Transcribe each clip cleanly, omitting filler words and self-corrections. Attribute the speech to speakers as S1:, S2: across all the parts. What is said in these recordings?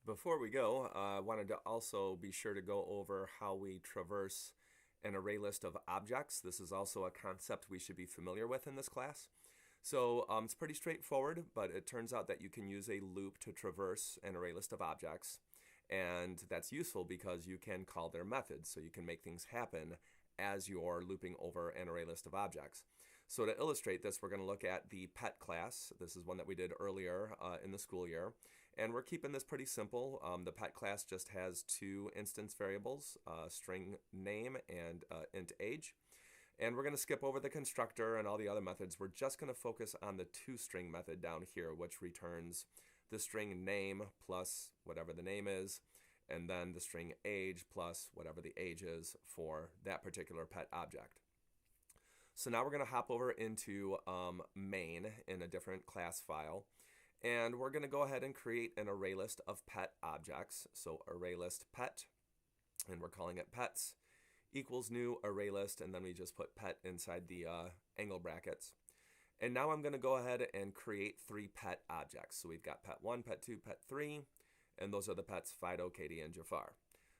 S1: Before we go, I wanted to also be sure to go over how we traverse an array list of objects. This is also a concept we should be familiar with in this class. So it's pretty straightforward, but it turns out that you can use a loop to traverse an array list of objects. And that's useful because you can call their methods, so you can make things happen as you're looping over an array list of objects. So to illustrate this, we're going to look at the pet class. This is one that we did earlier in the school year. And we're keeping this pretty simple. The pet class just has two instance variables, string name and int age. And we're going to skip over the constructor and all the other methods. We're just going to focus on the toString method down here, which returns the string name plus whatever the name is, and then the string age plus whatever the age is for that particular pet object. So now we're going to hop over into main in a different class file. And we're going to go ahead and create an array list of pet objects. So ArrayList pet, and we're calling it pets, equals new array list, and then we just put pet inside the angle brackets. And now I'm going to go ahead and create three pet objects. So we've got pet 1, pet 2, pet 3, and those are the pets Fido, Katie, and Jafar.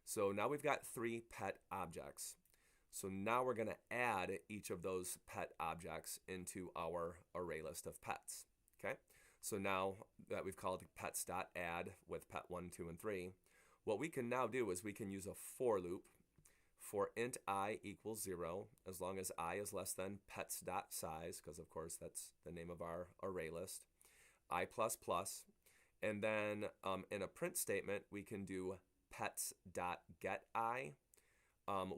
S1: So now we've got three pet objects. So now we're going to add each of those pet objects into our array list of pets. Okay? So now that we've called pets.add with pet 1, 2, and 3, what we can now do is we can use a for loop for int I equals 0, as long as I is less than pets.size, because of course that's the name of our array list, I++, and then in a print statement we can do pets.getI,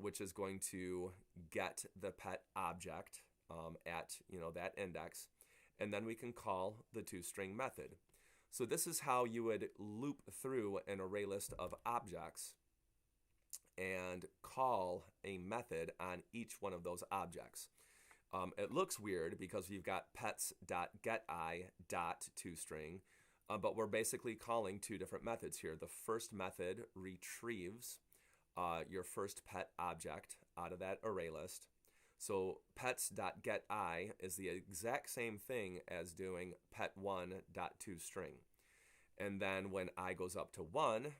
S1: which is going to get the pet object at that index. And then we can call the toString method. So this is how you would loop through an array list of objects and call a method on each one of those objects. It looks weird because you've got pets.getI.toString, but we're basically calling two different methods here. The first method retrieves your first pet object out of that array list. So pets.getI is the exact same thing as doing pet1.toString. And then when I goes up to 1,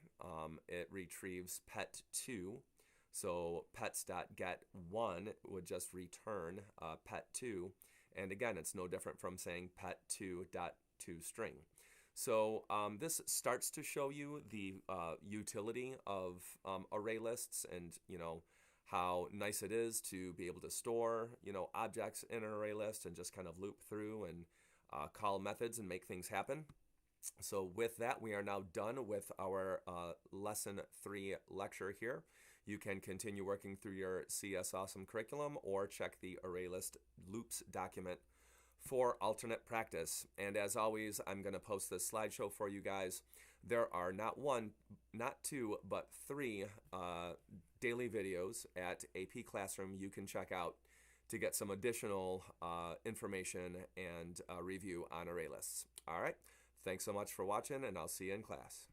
S1: it retrieves pet2. So pets.get1 would just return pet2. And again, it's no different from saying pet2.toString. So this starts to show you the utility of array lists and, how nice it is to be able to store, objects in an array list and just kind of loop through and call methods and make things happen. So with that, we are now done with our lesson 3 lecture here. You can continue working through your CSAwesome curriculum or check the ArrayList loops document for alternate practice. And as always, I'm going to post this slideshow for you guys. There are not one, not two, but 3 daily videos at AP Classroom you can check out to get some additional information and review on array lists. All right, thanks so much for watching, and I'll see you in class.